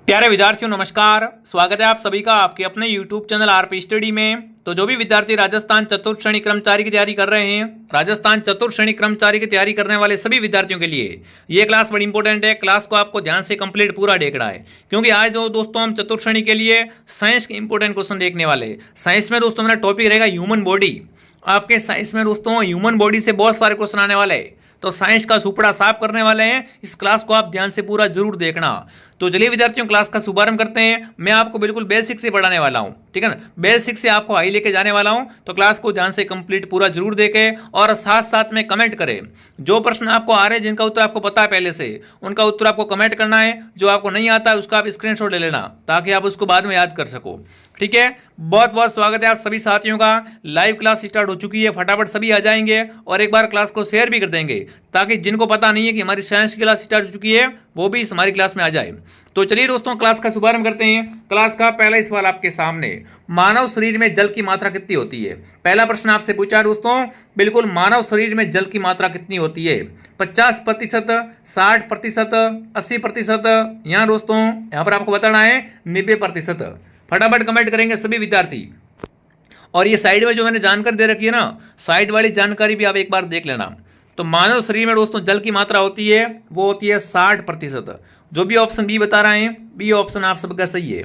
प्यारे विद्यार्थियों नमस्कार। स्वागत है आप सभी का आपके अपने YouTube चैनल आरपी स्टडी में। तो जो भी विद्यार्थी राजस्थान चतुर्थ श्रेणी कर्मचारी की तैयारी कर रहे हैं, राजस्थान चतुर्थ श्रेणी कर्मचारी की तैयारी करने वाले सभी विद्यार्थियों के लिए ये क्लास बड़ी इंपॉर्टेंट है। क्लास को आपको ध्यान से कंप्लीट पूरा देखना है, क्योंकि आज जो दोस्तों हम चतुर्थ श्रेणी के लिए साइंस के इंपॉर्टेंट क्वेश्चन देखने वाले। साइंस में दोस्तों मेरा टॉपिक रहेगा ह्यूमन बॉडी। आपके साइंस में दोस्तों ह्यूमन बॉडी से बहुत सारे क्वेश्चन आने वाले हैं, तो साइंस का सुपड़ा साफ करने वाले हैं। इस क्लास को आप ध्यान से पूरा जरूर देखना। तो चलिए विद्यार्थियों क्लास का शुभारंभ करते हैं। मैं आपको बिल्कुल बेसिक से पढ़ाने वाला हूं, ठीक है ना। बेसिक से आपको हाई लेके जाने वाला हूं, तो क्लास को ध्यान से कंप्लीट पूरा जरूर देखें और साथ साथ में कमेंट करें। जो प्रश्न आपको आ रहे हैं, जिनका उत्तर आपको पता है पहले से, उनका उत्तर आपको कमेंट करना है। जो आपको नहीं आता है उसका आप स्क्रीनशॉट ले लेना, ताकि आप उसको बाद में याद कर सको, ठीक है। बहुत बहुत स्वागत है आप सभी साथियों का। लाइव क्लास स्टार्ट हो चुकी है, फटाफट सभी आ जाएंगे और एक बार क्लास को शेयर भी कर देंगे, ताकि जिनको पता नहीं है कि हमारी साइंस की क्लास स्टार्ट हो चुकी है, वो भी इस हमारी क्लास में आ जाए। तो चलिए दोस्तों क्लास का शुभारंभ करते हैं। क्लास का पहला सवाल आपके सामने, मानव शरीर में जल की मात्रा कितनी होती है। पहला प्रश्न आपसे पूछा दोस्तों, बिल्कुल मानव शरीर में जल की मात्रा कितनी होती है। 50%, 60%, 80%, यहाँ दोस्तों यहाँ पर आपको बताना है 90%। फटाफट कमेंट करेंगे सभी विद्यार्थी। और ये साइड में जो मैंने जानकारी दे रखी है ना, साइड वाली जानकारी भी आप एक बार देख लेना। तो मानव शरीर में दोस्तों जल की मात्रा होती है, वो होती है 60%। जो भी ऑप्शन बी बता रहे हैं, बी ऑप्शन आप सबका सही है।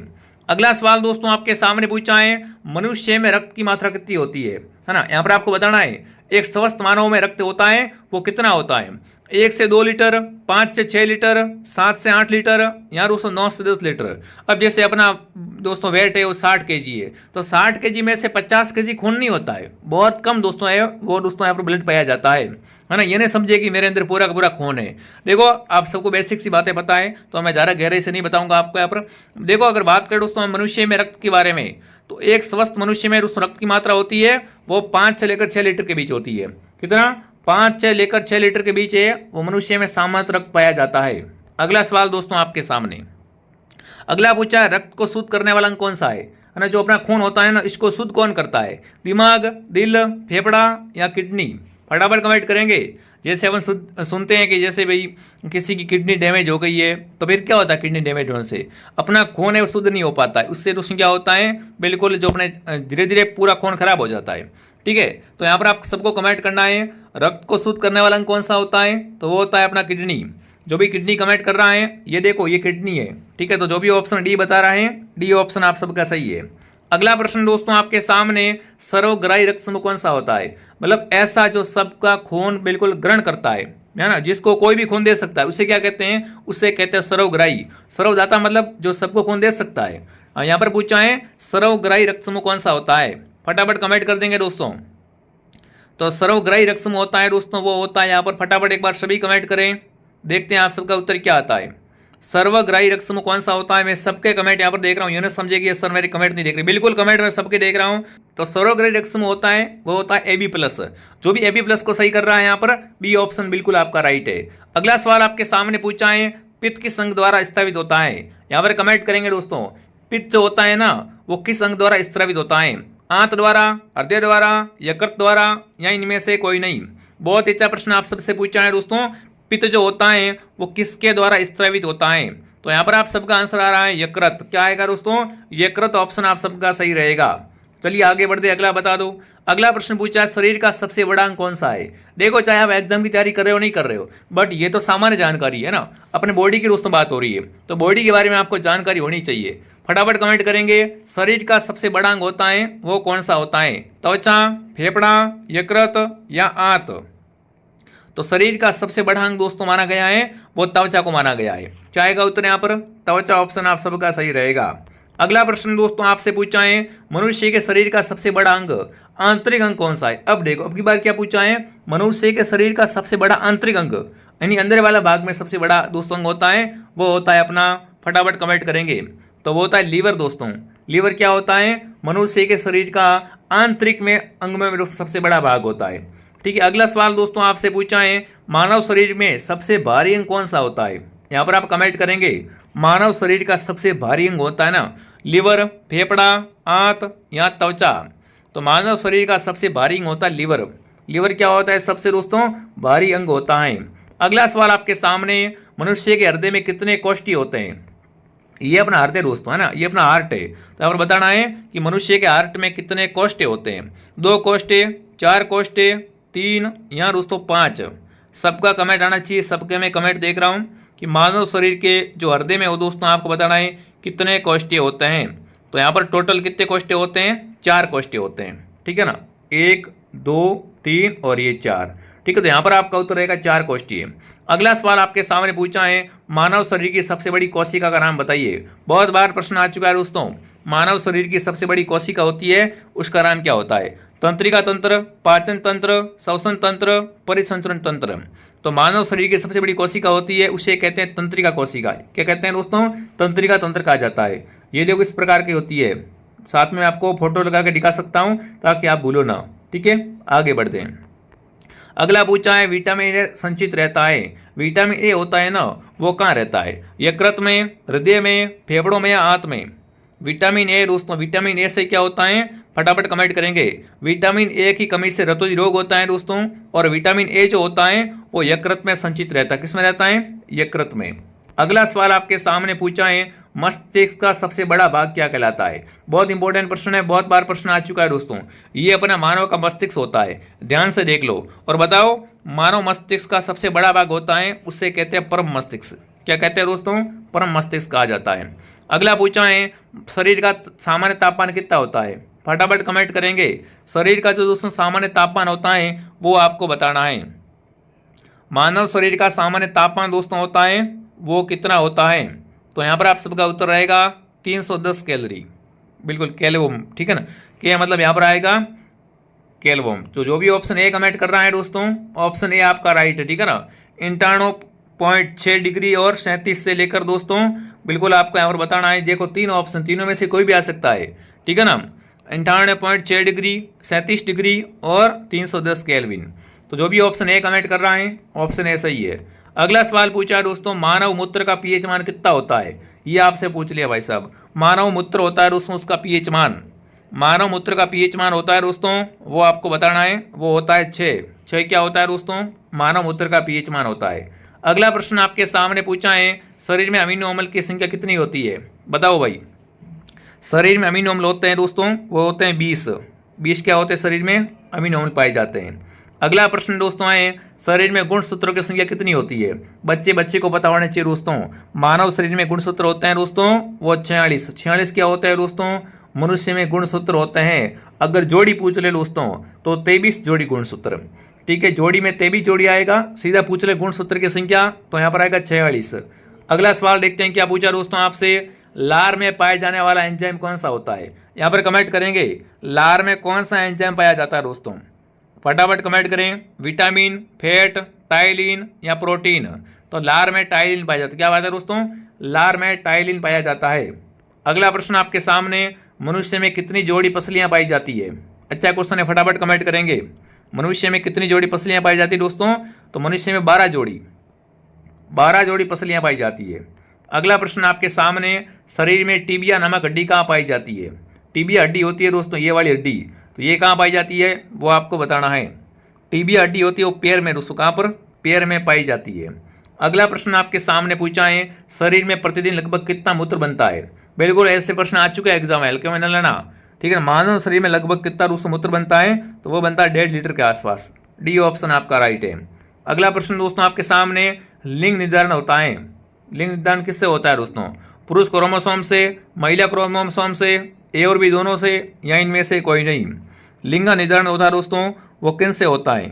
अगला सवाल दोस्तों आपके सामने पूछा है, मनुष्य में रक्त की मात्रा कितनी होती है ना। यहाँ पर आपको बताना है एक स्वस्थ मानव में रक्त होता है वो कितना होता है। 1 से 2 लीटर, 5 से 6 लीटर, 7 से 8 लीटर, यहाँ दोस्तों 9 से 10 लीटर। अब जैसे अपना दोस्तों वेट है वो 60 केजी है, तो 60 केजी में से 50 केजी खून नहीं होता है, बहुत कम दोस्तों है वो दोस्तों यहाँ पर ब्लड पाया जाता है ना। ये नहीं समझे कि मेरे अंदर पूरा का पूरा खून है। देखो आप सबको बेसिक सी बातें पता है, तो मैं ज़्यादा गहराई से नहीं बताऊंगा आपको यहाँ पर। देखो अगर बात करें दोस्तों मनुष्य में रक्त के बारे में, तो एक स्वस्थ मनुष्य में दोस्तों रक्त की मात्रा होती है वो 5 से लेकर 6 लीटर के बीच होती है। कितना? 5 से लेकर 6 लीटर के बीच है वो मनुष्य में सामान्य रक्त पाया जाता है। अगला सवाल दोस्तों आपके सामने, अगला पूछा है रक्त को शुद्ध करने वाला अंग कौन सा है ना। जो अपना खून होता है ना, इसको शुद्ध कौन करता है। दिमाग, दिल, फेफड़ा या किडनी। फटाफट कमेंट करेंगे। जैसे अपन सुनते हैं कि जैसे भाई किसी की किडनी डैमेज हो गई है, तो फिर क्या होता है, किडनी डैमेज होने से अपना खून है वो शुद्ध नहीं हो पाता है। उससे दोस्तों क्या होता है, बिल्कुल जो अपने धीरे धीरे पूरा खून खराब हो जाता है, ठीक है। तो यहाँ पर आप सबको कमेंट करना है रक्त को शुद्ध करने वाला अंग कौन सा होता है, तो वो होता है अपना किडनी। जो भी किडनी कमेंट कर रहा है, ये देखो ये किडनी है, ठीक है। तो जो भी ऑप्शन डी बता रहा है, डी ऑप्शन आप सबका सही है। अगला प्रश्न दोस्तों आपके सामने, सर्वग्राही रक्त समूह कौन सा होता है। मतलब ऐसा जो सबका खून बिल्कुल ग्रहण करता है ना, जिसको कोई भी खून दे सकता है, उसे क्या कहते हैं, उससे कहते हैं सर्वग्राही। सर्वदाता मतलब जो सबको खून दे सकता है। यहाँ पर पूछा है सर्वग्राही रक्त समूह कौन सा होता है। फटाफट कमेंट कर देंगे दोस्तों। तो सर्वग्राही रक्त समूह होता है दोस्तों वो होता है यहाँ पर, फटाफट एक बार सभी कमेंट करें, देखते हैं आप सबका उत्तर क्या आता है। सर्वग्राही रक्त समूह कौन सा होता है। मैं सबके कमेंट यहाँ पर देख रहा हूँ, ये ना समझे कि सर मेरे कमेंट नहीं देख रहे, बिल्कुल कमेंट मैं सबके देख रहा हूँ। तो सर्वग्राही रक्त समूह होता है वो होता है AB+। जो भी AB+ को सही कर रहा है यहाँ पर, बी ऑप्शन बिल्कुल आपका राइट है। अगला सवाल आपके सामने पूछा है, पित्त किस अंग द्वारा स्रावित होता है। यहाँ पर कमेंट करेंगे दोस्तों। पित्त जो होता है ना, वो किस अंग द्वारा स्रावित होता है। आंत द्वारा, हृदय द्वारा, यकृत द्वारा, या इनमें से कोई नहीं। बहुत अच्छा प्रश्न आप सबसे पूछा है दोस्तों। पित्त जो होता है वो किसके द्वारा स्रावित होता है, तो यहाँ पर आप सबका आंसर आ रहा है यकृत। क्या आएगा दोस्तों, यकृत ऑप्शन आप सबका सही रहेगा। चलिए आगे बढ़ते, अगला बता दो। अगला प्रश्न पूछा है, शरीर का सबसे बड़ा अंग कौन सा है। देखो चाहे आप एग्जाम की तैयारी कर रहे हो नहीं कर रहे हो, बट ये तो सामान्य जानकारी है ना, अपने बॉडी की दोस्तों बात हो रही है, तो बॉडी के बारे में आपको जानकारी होनी चाहिए। फटाफट कमेंट करेंगे, शरीर का सबसे बड़ा अंग होता है वो कौन सा होता है। त्वचा, फेफड़ा, यकृत या आंत। तो शरीर का सबसे बड़ा अंग दोस्तों माना गया है वो त्वचा को माना गया है। क्या आएगा उत्तर यहाँ पर, त्वचा ऑप्शन आप सबका सही रहेगा। अगला प्रश्न दोस्तों आपसे पूछा है, मनुष्य के शरीर का सबसे बड़ा अंग आंतरिक अंग कौन सा है। अब देखो अब की बार क्या पूछा है, मनुष्य के शरीर का सबसे बड़ा आंतरिक अंग, यानी अंदर वाला भाग में सबसे बड़ा दोस्तों अंग होता है वो होता है अपना, फटाफट कमेंट करेंगे, तो वो होता है लीवर दोस्तों। लीवर क्या होता है, मनुष्य के शरीर का आंतरिक में अंग में सबसे बड़ा भाग होता है, ठीक है। अगला सवाल दोस्तों आपसे पूछा है, मानव शरीर में सबसे भारी अंग कौन सा होता है। यहाँ पर आप कमेंट करेंगे, मानव शरीर का सबसे भारी अंग होता है ना, लीवर, फेफड़ा, आंत या त्वचा। तो मानव शरीर का सबसे भारी अंग होता है लीवर। लीवर क्या होता है, सबसे दोस्तों भारी अंग होता है। अगला सवाल आपके सामने, मनुष्य के हृदय में कितने कोष्ठी होते हैं। ये अपना हृदय दोस्तों है ना, ये अपना हार्ट है। तो यहाँ पर बताना है कि मनुष्य के हार्ट में कितने कोष्ठे होते हैं। 2 कोष्ठे, 4 कोष्ठे, 3, यहाँ दोस्तों 5। सबका कमेंट आना चाहिए। सबके मैं कमेंट देख रहा हूँ कि मानव शरीर के जो हृदय में हो दोस्तों आपको बताना है कितने कोष्ठे होते हैं। तो यहाँ पर टोटल कितने कोष्ठे होते हैं? 4 कोष्ठे होते हैं, ठीक है ना। 1, 2, 3 और ये 4, ठीक है। तो यहाँ पर आपका उत्तर रहेगा 4 कोष्ठीय। अगला सवाल आपके सामने पूछा है, मानव शरीर की सबसे बड़ी कोशिका का नाम बताइए। बहुत बार प्रश्न आ चुका है दोस्तों। मानव शरीर की सबसे बड़ी कोशिका होती है, उसका नाम क्या होता है? तंत्रिका तंत्र, पाचन तंत्र, श्वसन तंत्र, परिसंचरण तंत्र। तो मानव शरीर की सबसे बड़ी कोशिका होती है, उसे कहते हैं तंत्रिका कोशिका। क्या कहते हैं दोस्तों? तंत्रिका तंत्र कहा जाता है। ये देखो इस प्रकार की होती है। साथ में आपको फोटो लगा के दिखा सकता हूं ताकि आप भूलो ना, ठीक है। आगे बढ़ते हैं। अगला पूछा है, विटामिन ए संचित रहता है। विटामिन ए होता है ना, वो कहाँ रहता है? यकृत में, हृदय में, फेफड़ों में या आंत में? विटामिन ए दोस्तों, विटामिन ए से क्या होता है? फटाफट कमेंट करेंगे। विटामिन ए की कमी से रतुज रोग होता है दोस्तों। और विटामिन ए जो होता है वो यकृत में संचित रहता है। किस में रहता है? यकृत में। अगला सवाल आपके सामने पूछा है, मस्तिष्क का सबसे बड़ा भाग क्या कहलाता है? बहुत इंपॉर्टेंट प्रश्न है, बहुत बार प्रश्न आ चुका है दोस्तों। ये अपना मानव का मस्तिष्क होता है। ध्यान से देख लो और बताओ, मानव मस्तिष्क का सबसे बड़ा भाग होता है, उससे कहते हैं परम मस्तिष्क। क्या कहते हैं दोस्तों? परम मस्तिष्क कहा जाता है। अगला पूछा है, शरीर का सामान्य तापमान कितना होता है? फटाफट कमेंट करेंगे। शरीर का जो दोस्तों सामान्य तापमान होता है वो आपको बताना है। मानव शरीर का सामान्य तापमान दोस्तों होता है वो कितना होता है? तो यहाँ पर आप सबका उत्तर रहेगा 310 कैलोरी, बिल्कुल केल्विन, ठीक है ना। क्या मतलब यहाँ पर आएगा केल्विन। तो जो भी ऑप्शन ए कमेंट कर रहा है दोस्तों, ऑप्शन ए आपका राइट है, ठीक है ना। 91.6 डिग्री और 37 से लेकर दोस्तों बिल्कुल आपको यहाँ पर बताना है। देखो 3 ऑप्शन, तीनों में से कोई भी आ सकता है, ठीक है ना। 91.6 डिग्री, 37 डिग्री और 310 केल्विन। तो जो भी ऑप्शन ए कमेंट कर रहा है, ऑप्शन ए सही है। अगला सवाल पूछा है दोस्तों, मानव मूत्र का पीएच मान कितना होता है? ये आपसे पूछ लिया भाई साहब। मानव मूत्र होता है दोस्तों, उसका पीएच मान, मानव मूत्र का पीएच मान होता है दोस्तों, वो आपको बताना है। वो होता है 6। क्या होता है दोस्तों? मानव मूत्र का पीएच मान होता है। अगला प्रश्न आपके सामने पूछा है, शरीर में अमीनो अम्ल की संख्या कितनी होती है? बताओ भाई। शरीर में अमीनो अम्ल होते हैं दोस्तों, वो होते हैं 20 क्या होते हैं शरीर में? अमीनो अम्ल पाए जाते हैं। अगला प्रश्न दोस्तों है, शरीर में गुणसूत्रों की संख्या कितनी होती है? बच्चे को पता होना चाहिए दोस्तों। मानव शरीर में गुणसूत्र होते हैं दोस्तों वो 46 क्या होता है दोस्तों? मनुष्य में गुणसूत्र होते हैं, अगर जोड़ी पूछ ले दोस्तों तो 23 जोड़ी गुणसूत्र, ठीक है। जोड़ी में 23 जोड़ी आएगा। सीधा पूछ ले गुणसूत्र की संख्या तो यहाँ पर आएगा 46। अगला सवाल देखते हैं क्या पूछा दोस्तों आपसे, लार में पाए जाने वाला एंजाइम कौन सा होता है? यहाँ पर कमेंट करेंगे, लार में कौन सा एंजाइम पाया जाता है दोस्तों? फटाफट कमेंट करें। विटामिन, फैट, टाइलिन या प्रोटीन? तो लार में टाइलिन पाया जाता है। क्या बात है दोस्तों? लार में टाइलिन पाया जाता है। अगला प्रश्न आपके सामने, मनुष्य में कितनी जोड़ी पसलियां पाई जाती है? अच्छा क्वेश्चन है, फटाफट कमेंट करेंगे। मनुष्य में कितनी जोड़ी पसलियां पाई जाती है दोस्तों? तो मनुष्य में 12 जोड़ी पसलियां पाई जाती है। अगला प्रश्न आपके सामने, शरीर में टिबिया नामक हड्डी कहाँ पाई जाती है? टिबिया हड्डी होती है दोस्तों, ये वाली हड्डी, तो ये कहाँ पाई जाती है वो आपको बताना है। टिबिया हड्डी होती है वो पैर में दोस्तों, कहाँ पर? पैर में पाई जाती है। अगला प्रश्न आपके सामने पूछा है, शरीर में प्रतिदिन लगभग कितना मूत्र बनता है? बिल्कुल ऐसे प्रश्न आ चुके हैं एग्जाम में, हल्के में न लेना, ठीक है। मानव शरीर में लगभग कितना दोस्तों मूत्र बनता है? तो वो बनता है 1.5 लीटर के आसपास। डी ऑप्शन आपका राइट है। अगला प्रश्न दोस्तों आपके सामने, लिंग निर्धारण होता है। लिंग निर्धारण किससे होता है दोस्तों? पुरुष क्रोमोसोम से, महिला क्रोमोसोम से, ए और बी दोनों से, या इनमें से कोई नहीं? लिंग का निर्धारण होता है दोस्तों वो किन से होता है?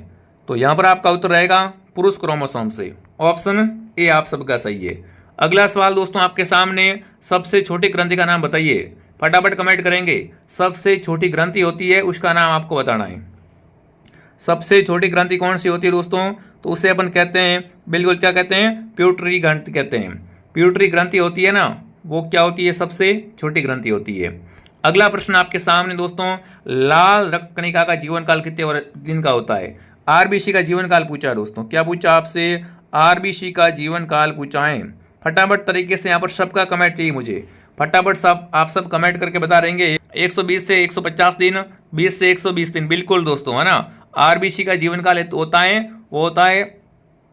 तो यहाँ पर आपका उत्तर रहेगा पुरुष क्रोमोसोम से। ऑप्शन ए आप सबका सही है। अगला सवाल दोस्तों आपके सामने, सबसे छोटी ग्रंथि का नाम बताइए। फटाफट कमेंट करेंगे। सबसे छोटी ग्रंथि होती है उसका नाम आपको बताना है। सबसे छोटी ग्रंथि कौन सी होती है दोस्तों? तो उसे अपन कहते हैं, बिल्कुल क्या कहते हैं? प्यूटरी ग्रंथि कहते हैं। प्यूटरी ग्रंथि होती है ना, वो क्या होती है? सबसे छोटी ग्रंथि होती है। अगला प्रश्न आपके सामने दोस्तों, लाल रक्त कणिका का जीवन काल कितने दिन का होता है? आरबीसी का जीवन काल पूछा है दोस्तों। क्या पूछा आपसे? आरबीसी का जीवन काल पूछा है। फटाफट तरीके से यहाँ पर सबका कमेंट चाहिए मुझे। फटाफट सब आप सब कमेंट करके बता देंगे। 120 से 150 दिन, 20 से 120 दिन, बिल्कुल दोस्तों, है ना। आरबीसी का जीवन काल होता है, वो होता है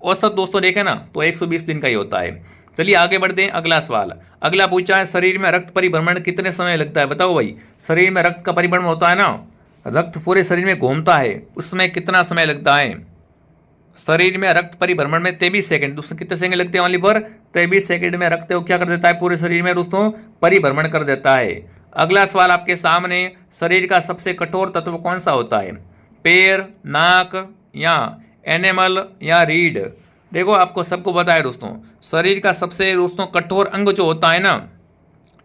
औसत दोस्तों, देखें ना तो 120 दिन का ही होता है। चलिए आगे बढ़ते हैं, अगला सवाल। अगला पूछा है शरीर में रक्त परिभ्रमण कितने समय लगता है, बताओ भाई। शरीर में रक्त का परिभ्रमण होता है ना, रक्त पूरे शरीर में घूमता है, उसमें कितना समय लगता है। शरीर में रक्त परिभ्रमण में 23 सेकंड, दोस्तों कितने सेकंड लगते हैं, ओनली पर 23 सेकंड में रक्त क्या कर देता है, पूरे शरीर में दोस्तों परिभ्रमण कर देता है। अगला सवाल आपके सामने, शरीर का सबसे कठोर तत्व कौन सा होता है, पैर, नाक या एनिमल या रीढ़। देखो आपको सबको पता है दोस्तों, शरीर का सबसे दोस्तों कठोर अंग जो होता है ना,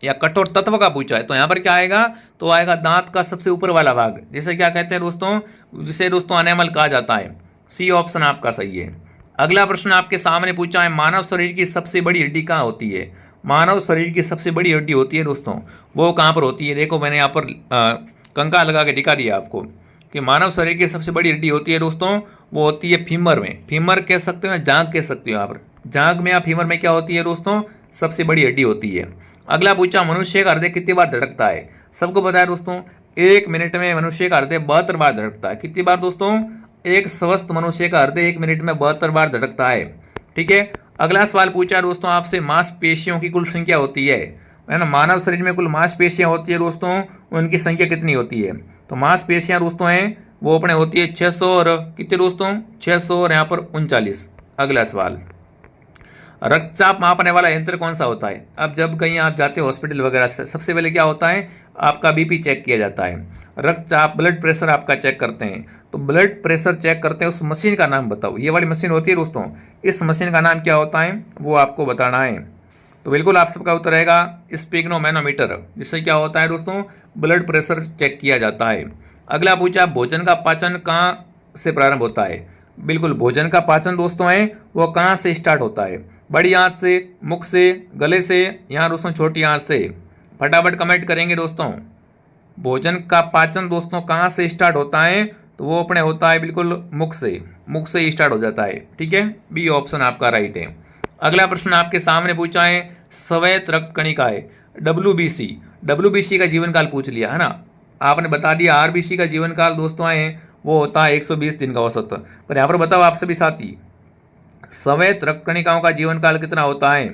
या कठोर तत्व का पूछा है, तो यहाँ पर क्या आएगा, तो आएगा दांत का सबसे ऊपर वाला भाग, जिसे क्या कहते हैं दोस्तों, जिसे दोस्तों एनिमल कहा जाता है। सी ऑप्शन आपका सही है। अगला प्रश्न आपके सामने पूछा है, मानव शरीर की सबसे बड़ी हड्डी कहाँ होती है। मानव शरीर की सबसे बड़ी हड्डी होती है दोस्तों, वो कहाँ पर होती है। देखो मैंने यहाँ पर कंका लगा के दिखा दिया आपको कि मानव शरीर की सबसे बड़ी हड्डी होती है दोस्तों, वो होती है फीमर में। फीमर कह सकते हो, जांघ कह सकते हो, यहाँ पर जांघ में या फीमर में क्या होती है दोस्तों, सबसे बड़ी हड्डी होती है। अगला पूछा, मनुष्य का हृदय कितनी बार धड़कता है। सबको पता है दोस्तों, 1 मिनट में मनुष्य का हृदय 72 बार धड़कता है। कितनी बार दोस्तों, एक स्वस्थ मनुष्य का हृदय 1 मिनट में 72 बार धड़कता है। ठीक है। अगला सवाल पूछा दोस्तों आपसे, मांसपेशियों की कुल संख्या होती है ना, मानव शरीर में कुल मांसपेशियां होती है दोस्तों, उनकी संख्या कितनी होती है। तो मांसपेशियां दोस्तों हैं वो अपने होती है 600 और कितने दोस्तों, 600 और यहाँ पर 39। अगला सवाल, रक्तचाप मापने वाला यंत्र कौन सा होता है। अब जब कहीं आप जाते हो हॉस्पिटल वगैरह से, सबसे पहले क्या होता है, आपका बीपी चेक किया जाता है, रक्तचाप ब्लड प्रेशर आपका चेक करते हैं। तो ब्लड प्रेशर चेक करते हैं, उस मशीन का नाम बताओ। ये वाली मशीन होती है दोस्तों, इस मशीन का नाम क्या होता है, वो आपको बताना है। तो बिल्कुल आप सबका उत्तर रहेगा स्फिग्नोमैनोमीटर, जिससे क्या होता है दोस्तों, ब्लड प्रेशर चेक किया जाता है। अगला पूछा, भोजन का पाचन कहाँ से प्रारंभ होता है। बिल्कुल, भोजन का पाचन दोस्तों है वो कहाँ से स्टार्ट होता है, बड़ी आंत से, मुख से, गले से, यहाँ दोस्तों छोटी आंत से। फटाफट कमेंट करेंगे दोस्तों। भोजन का पाचन दोस्तों कहाँ से स्टार्ट होता है, तो वो अपने होता है बिल्कुल मुख से, मुख से ही स्टार्ट हो जाता है। ठीक है, बी ऑप्शन आपका राइट है। अगला प्रश्न आपके सामने पूछा है, श्वेत रक्त कणिका है WBC। WBC का जीवन काल पूछ लिया है ना, आपने बता दिया RBC का जीवन काल दोस्तों है वो होता है 120 दिन का औसत। पर यहाँ पर बताओ आप सभी साथी, श्वेत रक्त कणिकाओं का जीवन काल कितना होता है।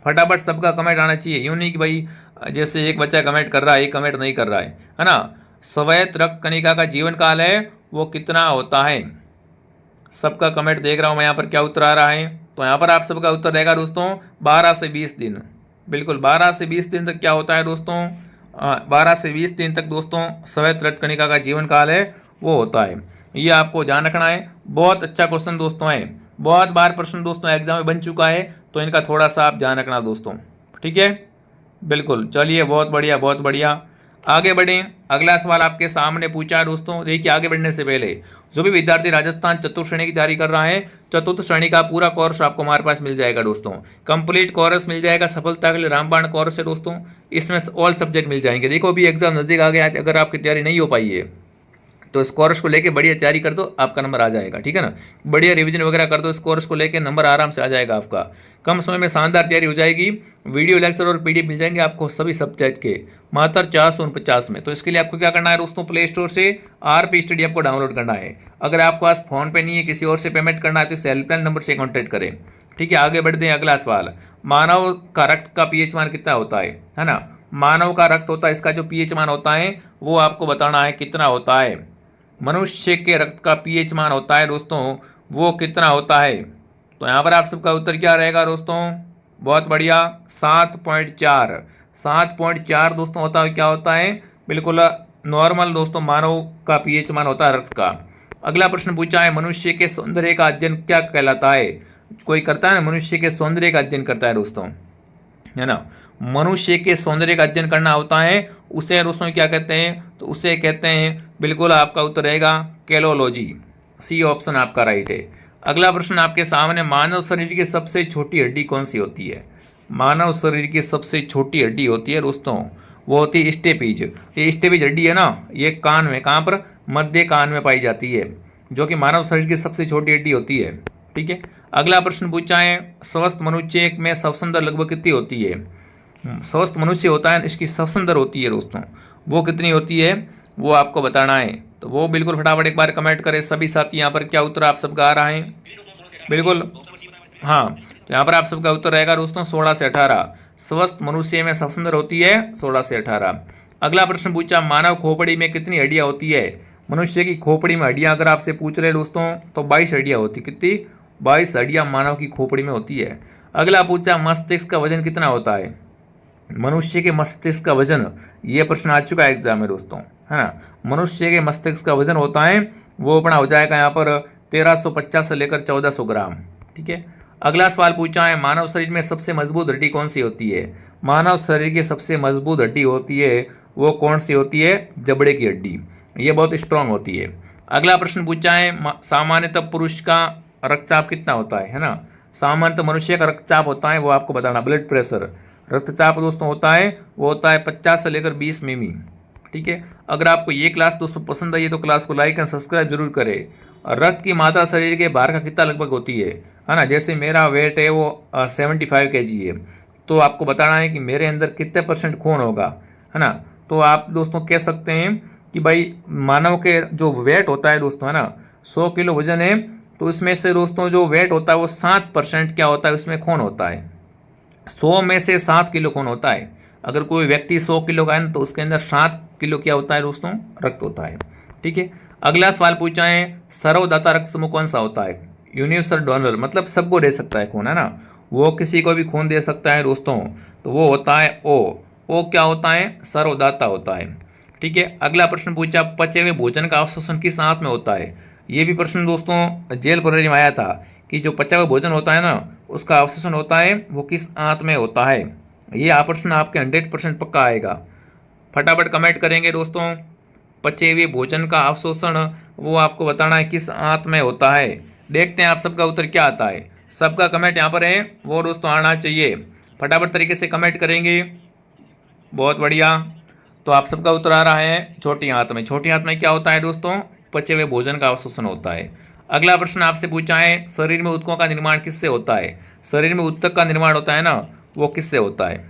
फटाफट सबका कमेंट आना चाहिए, यूँ नहीं कि भाई जैसे एक बच्चा कमेंट कर रहा है, एक कमेंट नहीं कर रहा है ना। श्वेत रक्त कणिका का जीवन काल है वो कितना होता है। सबका कमेंट देख रहा हूँ मैं यहाँ पर, क्या उत्तर आ रहा है। तो यहाँ पर आप सबका उत्तर रहेगा दोस्तों 12 से 20 दिन। बिल्कुल 12 से 20 दिन तक क्या होता है दोस्तों, 12 से 20 दिन तक दोस्तों श्वेत रक्त कणिका का जीवन काल है वो होता है। ये आपको ध्यान रखना है। बहुत अच्छा क्वेश्चन दोस्तों है, बहुत बार प्रश्न दोस्तों एग्जाम में बन चुका है, तो इनका थोड़ा सा आप ध्यान रखना दोस्तों। ठीक है, बिल्कुल। चलिए बहुत बढ़िया, बहुत बढ़िया। आगे बढ़ें। अगला सवाल आपके सामने पूछा है दोस्तों। देखिए, आगे बढ़ने से पहले जो भी विद्यार्थी राजस्थान चतुर्थ श्रेणी की तैयारी कर रहा है, चतुर्थ श्रेणी का पूरा कोर्स आपको हमारे पास मिल जाएगा दोस्तों। कंप्लीट कोर्स मिल जाएगा, सफलता के लिए रामबाण कोर्स है दोस्तों। इसमें ऑल सब्जेक्ट मिल जाएंगे। देखो अभी एग्जाम नजदीक आ गया है, अगर आपकी तैयारी नहीं हो पाई है तो इस कोर्स को लेके बढ़िया तैयारी कर दो, आपका नंबर आ जाएगा। ठीक है ना, बढ़िया रिवीजन वगैरह कर दो, इस कोर्स को लेके नंबर आराम से आ जाएगा आपका। कम समय में शानदार तैयारी हो जाएगी। वीडियो लेक्चर और PDF मिल जाएंगे आपको सभी सब्जेक्ट के, मात्र 449 में। तो इसके लिए आपको क्या करना है दोस्तों, प्ले स्टोर से RP स्टडी आपको डाउनलोड करना है। अगर आपके पास फोन पे नहीं है, किसी और से पेमेंट करना है, तो इस हेल्पलाइन नंबर से कॉन्टैक्ट करें। ठीक है, आगे बढ़ते हैं। अगला सवाल, मानव का रक्त का pH मान कितना होता है ना। मानव का रक्त होता है, इसका जो pH मान होता है वो आपको बताना है कितना होता है। मनुष्य के रक्त का pH मान होता है दोस्तों वो कितना होता है। तो यहाँ पर आप सबका उत्तर क्या रहेगा दोस्तों, बहुत बढ़िया, 7.4। 7.4 दोस्तों होता है, क्या होता है, बिल्कुल नॉर्मल दोस्तों मानव का pH मान होता है रक्त का। अगला प्रश्न पूछा है, मनुष्य के सौंदर्य का अध्ययन क्या कहलाता है। कोई करता है ना, मनुष्य के सौंदर्य का अध्ययन करता है दोस्तों, है ना। मनुष्य के सौंदर्य का अध्ययन करना होता है, उसे दोस्तों क्या कहते हैं, तो उसे कहते हैं, बिल्कुल आपका उत्तर रहेगा कैलोलॉजी। सी ऑप्शन आपका राइट है। अगला प्रश्न आपके सामने, मानव शरीर की सबसे छोटी हड्डी कौन सी होती है। मानव शरीर की सबसे छोटी हड्डी होती है दोस्तों, वो होती है स्टेपीज। ये स्टेपीज हड्डी है ना, ये कान में, कहाँ पर, मध्य कान में पाई जाती है, जो कि मानव शरीर की सबसे छोटी हड्डी होती है। ठीक है, अगला प्रश्न पूछा है, स्वस्थ मनुष्य में श्वसन दर लगभग कितनी होती है। स्वस्थ मनुष्य होता है, इसकी श्वसन दर होती है दोस्तों, वो कितनी होती है वो आपको बताना है। तो वो बिल्कुल फटाफट एक बार कमेंट करें सभी साथी। यहाँ पर क्या उत्तर आप सबका आ रहा है, बिल्कुल हाँ, तो यहाँ पर आप सबका उत्तर रहेगा दोस्तों 16 से 18। स्वस्थ मनुष्य में सबसे अंदर होती है 16 से 18। अगला प्रश्न पूछा, मानव खोपड़ी में कितनी हड्डियां होती है? मनुष्य की खोपड़ी में हड्डियां अगर आपसे पूछ रहे दोस्तों तो 22 हड्डियां होती। कितनी? 22 हड्डियां मानव की खोपड़ी में होती है। अगला पूछा, मस्तिष्क का वजन कितना होता है? मनुष्य के मस्तिष्क का वजन, ये प्रश्न आ चुका है एग्जाम में दोस्तों, है ना। मनुष्य के मस्तिष्क का वजन होता है वो अपना हो जाएगा यहाँ पर 1350 से लेकर 1400 ग्राम। ठीक है। अगला सवाल पूछा है, मानव शरीर में सबसे मजबूत हड्डी कौन सी होती है? मानव शरीर की सबसे मजबूत हड्डी होती है वो कौन सी होती है? जबड़े की हड्डी। ये बहुत स्ट्रांग होती है। अगला प्रश्न पूछा है, सामान्यतः पुरुष का रक्तचाप कितना होता है ना। सामान्यतः मनुष्य का रक्तचाप होता है वो आपको बताना, ब्लड प्रेशर, रक्तचाप दोस्तों होता है वो होता है 50 से लेकर 20 मिमी। ठीक है। अगर आपको ये क्लास दोस्तों पसंद आई है तो क्लास को लाइक एंड सब्सक्राइब जरूर करें। रक्त की मात्रा शरीर के भार का कितना लगभग होती है ना। जैसे मेरा वेट है वो 75 kg है, तो आपको बताना है कि मेरे अंदर कितने % खून होगा, है ना। तो आप दोस्तों कह सकते हैं कि भाई मानव के जो वेट होता है दोस्तों, है ना, 100 किलो वजन है, तो इसमें से दोस्तों जो वेट होता है वो 7% क्या होता है, उसमें खून होता है। 100 में से 7 किलो खून होता है। अगर कोई व्यक्ति 100 किलो का है तो उसके अंदर 7 किलो क्या होता है दोस्तों, रक्त होता है। ठीक है। अगला सवाल पूछा है, सर्वदाता रक्त समूह कौन सा होता है? यूनिवर्सल डोनर, मतलब सबको दे सकता है खून, है ना, वो किसी को भी खून दे सकता है दोस्तों, तो वो होता है ओ क्या होता है? सर्वदाता होता है। ठीक है। अगला प्रश्न पूछा, पचे हुए भोजन का अवशोषण किस आंत में होता है? ये भी प्रश्न दोस्तों जेल प्रहरी में आया था कि जो पचा हुआ भोजन होता है ना उसका अवशोषण होता है वो किस आंत में होता है। ये प्रश्न आपके 100% पक्का आएगा। फटाफट कमेंट करेंगे दोस्तों। पचे हुए भोजन का अवशोषण वो आपको बताना है किस आंत में होता है। देखते हैं आप सबका उत्तर क्या आता है। सबका कमेंट यहाँ पर है वो दोस्तों आना चाहिए। फटाफट तरीके से कमेंट करेंगे। बहुत बढ़िया। तो आप सबका उत्तर आ रहा है छोटी आंत में। छोटी आंत में क्या होता है दोस्तों? पचे हुए भोजन का अवशोषण होता है। अगला प्रश्न आपसे पूछा है, शरीर में ऊतकों का निर्माण किससे होता है? शरीर में ऊतक का निर्माण होता है ना, वो किससे होता है?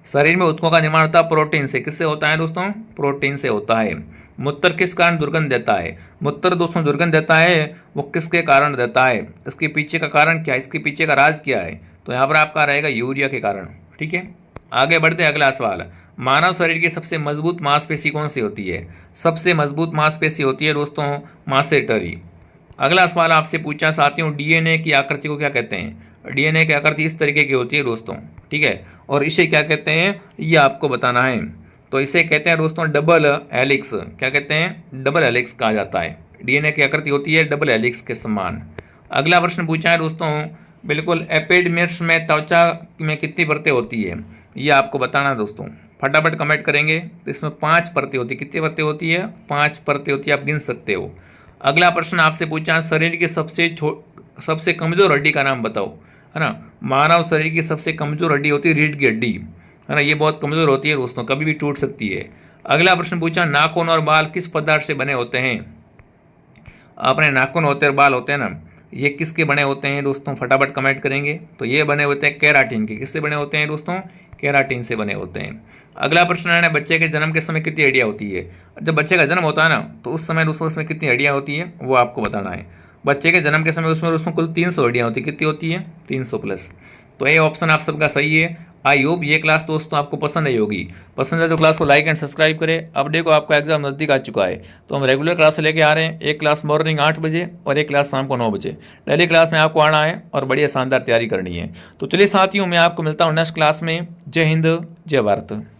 शरीर में ऊतकों का निर्माण होता है प्रोटीन से। किससे होता है दोस्तों? प्रोटीन से होता है। मूत्र किस कारण दुर्गंध देता है? मूत्र दोस्तों दुर्गंध देता है वो किसके कारण देता है? इसके पीछे का कारण क्या है? इसके पीछे का राज क्या है? तो यहाँ पर आपका रहेगा यूरिया के कारण। ठीक है। आगे बढ़ते हैं। अगला सवाल, मानव शरीर की सबसे मजबूत मांसपेशी कौन सी होती है? सबसे मजबूत मांसपेशी होती है दोस्तों मांसेटरी। अगला सवाल आपसे पूछा साथियों, डीएनए की आकृति को क्या कहते हैं? डीएनए की आकृति इस तरीके की होती है दोस्तों। ठीक है। और इसे क्या कहते हैं ये आपको बताना है। तो इसे कहते हैं दोस्तों डबल हेलिक्स। क्या कहते हैं? डबल हेलिक्स कहा जाता है। डीएनए की आकृति होती है डबल हेलिक्स के समान। अगला प्रश्न पूछा है दोस्तों, बिल्कुल एपिडर्मिस में त्वचा में कितनी परतें होती है? ये आपको बताना है दोस्तों। फटाफट कमेंट करेंगे। तो इसमें 5 परतें होती है। कितनी परतें होती है? 5 परतें होती है, आप गिन सकते हो। अगला प्रश्न आपसे पूछा, शरीर की सबसे कमजोर हड्डी का नाम बताओ, है ना। मानव शरीर की सबसे कमजोर हड्डी होती है रीढ़ की हड्डी, है ना। ये बहुत कमजोर होती है दोस्तों, कभी भी टूट सकती है। अगला प्रश्न पूछा, नाखून और बाल किस पदार्थ से बने होते हैं? अपने नाखून होते हैं और बाल होते हैं ना, ये किसके बने होते हैं दोस्तों? फटाफट कमेंट करेंगे। तो ये बने होते हैं केराटिन के। किससे बने होते हैं दोस्तों? केराटिन से बने होते हैं। अगला प्रश्न है, बच्चे के जन्म के समय कितनी हड्डियां होती है? जब बच्चे का जन्म होता है ना तो उस समय दोस्तों उसमें कितनी हड्डियां होती है वो आपको बताना है। बच्चे के जन्म के समय उसमें कुल 300 हड्डियां होती है। कितनी होती है? 300 प्लस। तो ये ऑप्शन आप सबका सही है। आई होप ये क्लास दोस्तों आपको पसंद आई होगी। पसंद है तो क्लास को लाइक एंड सब्सक्राइब करें। अब देखो आपका एग्जाम नज़दीक आ चुका है तो हम रेगुलर क्लास लेके आ रहे हैं। एक क्लास मॉर्निंग 8 बजे और एक क्लास शाम को 9 बजे। डेली क्लास में आपको आना है और बढ़िया शानदार तैयारी करनी है। तो चलिए साथियों, मैं आपको मिलता हूँ नेक्स्ट क्लास में। जय हिंद, जय भारत।